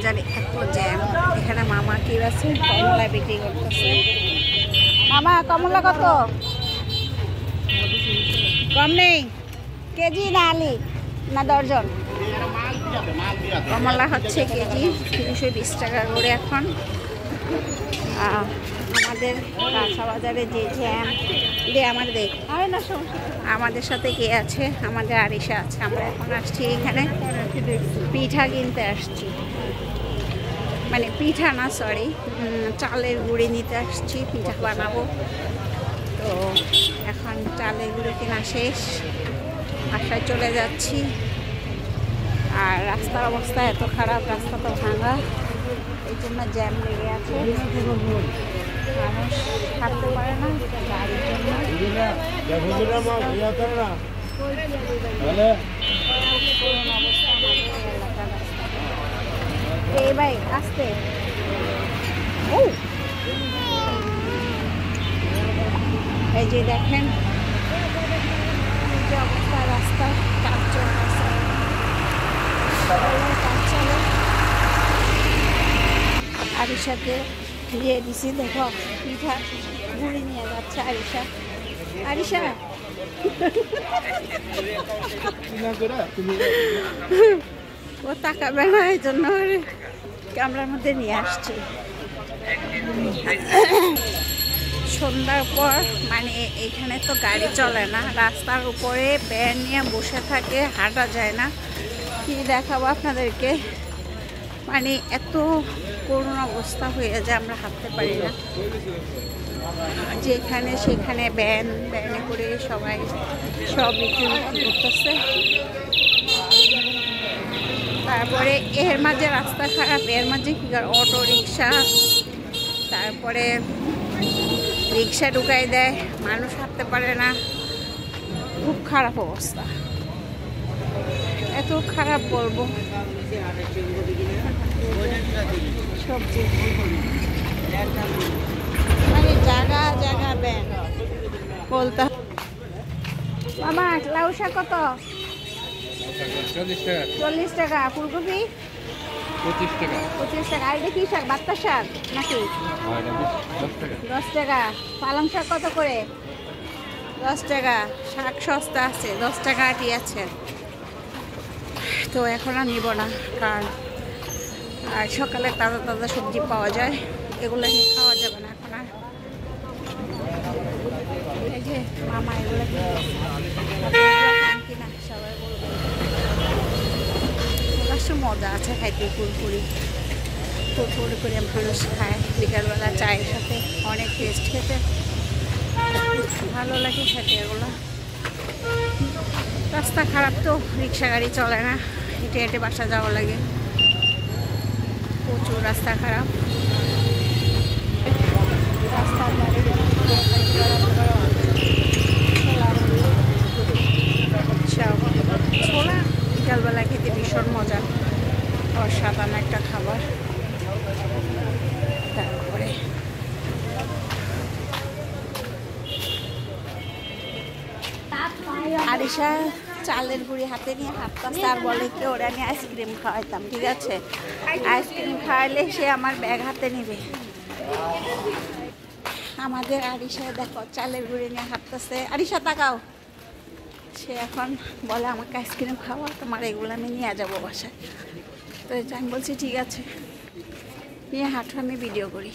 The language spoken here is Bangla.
বাজারে এত জ্যাম। এখানে মামা কি আছে, কমলা বিক্রি করতেছে। মামা কমলা কত? কম নেই? কেজি না আলি না দর্জন? কমলা হচ্ছে কেজি 320 টাকা করে এখন। আমাদের কাঁচা বাজারে যে জ্যাম দে আমাদের সাথে কে আছে? আমাদের আরিশা আছে। আমরা এখন আসছি এখানে পিঠা কিনতে আসছি, মানে পিঠা না সরি, চালের গুঁড়ি নিতে আসছি, পিঠা বানাবো। তো এখন চালের গুঁড়ি কেনা শেষ, বাসায় চলে যাচ্ছি। আর রাস্তার অবস্থা এত খারাপ, রাস্তা তো ভাঙা, এই জন্য জ্যাম লেগে আছে। মানুষ থাকতে পারে না গাড়ির জন্য। এই ভাই আসতে, ও এই যে দেখেন যে অবস্থা, রাস্তা কাজ চলতেছে, কাজ চলে। আরিশাকে দিয়ে দিছি, দেখো পিঠা ঘুরে নিয়ে যাচ্ছে আরিশা। আরিশা ও তাকাবে না, এই জন্য ক্যামেরার মধ্যে নিয়ে আসছি। সন্ধ্যার পর মানে এখানে তো গাড়ি চলে না, রাস্তার উপরে ব্যান নিয়ে বসে থাকে, হাঁটা যায় না। কি দেখাবো আপনাদেরকে, মানে এত করুণ অবস্থা হয়ে যায়, আমরা হাঁটতে পারি না। যেখানে সেখানে ব্যানে করে সবাই সব বিক্রি করতেছে। তারপরে এর মাঝে রাস্তা খারাপ, এর মাঝে কি অটো রিক্সা, তারপরে রিক্সা ঢুকাই দেয়, মানুষ হাঁটতে পারে না, খুব খারাপ অবস্থা। এত খারাপ বলবো, সবজি মানে জায়গা জায়গা ব্যান বলতে। মামা লাউ শাক কত? 40 টাকা। ফুলকপি 25 টাকা। 25 টাকা। আর এটা কি শাক, বাত্তা শাক নাকি? 10 টাকা। পালং শাক কত করে? 10 টাকা। শাক সস্তা আছে, 10 টাকা আটি আছে। তো এখন আর নিব না, কারণ আর সকালে তাজা তাজা সবজি পাওয়া যায়, এগুলো নিয়ে খাওয়া যাবে না এখন আর। এই যে মামা এগুলো কিনা সবাই বলবে মজা আছে খাইতে, কুরকুরি কুরকুরি করে মানুষ খায় বিকালবেলা চায়ের সাথে, অনেক টেস্ট খেতে, ভালো লাগে খেতে এগুলো। রাস্তা খারাপ তো, রিক্সা গাড়ি চলে না, হেঁটে হেঁটে বাসা যাওয়া লাগে, প্রচুর রাস্তা খারাপ। রাস্তার ছোলা বিকালবেলা খেতে ভীষণ মজা, অসাধারণ একটা খাবার। তারপরে আরিশা চালের গুঁড়ি হাতে নিয়ে হাঁটতেছে আর বলে কি ওরা নিয়ে আইসক্রিম খাওয়াইতাম, ঠিক আছে? আইসক্রিম খাওয়াইলে সে আমার ব্যাগ হাতে নেবে। আমাদের আরিশা দেখো চালের গুঁড়ি নিয়ে হাঁটতেছে। আরিশা তাকাও, সে এখন বলে আমাকে আইসক্রিম খাওয়া, তোমার এগুলো আমি নিয়ে যাবো বাসায়। তো আমি বলছি ঠিক আছে, নিয়ে হাঁটো, আমি ভিডিও করি।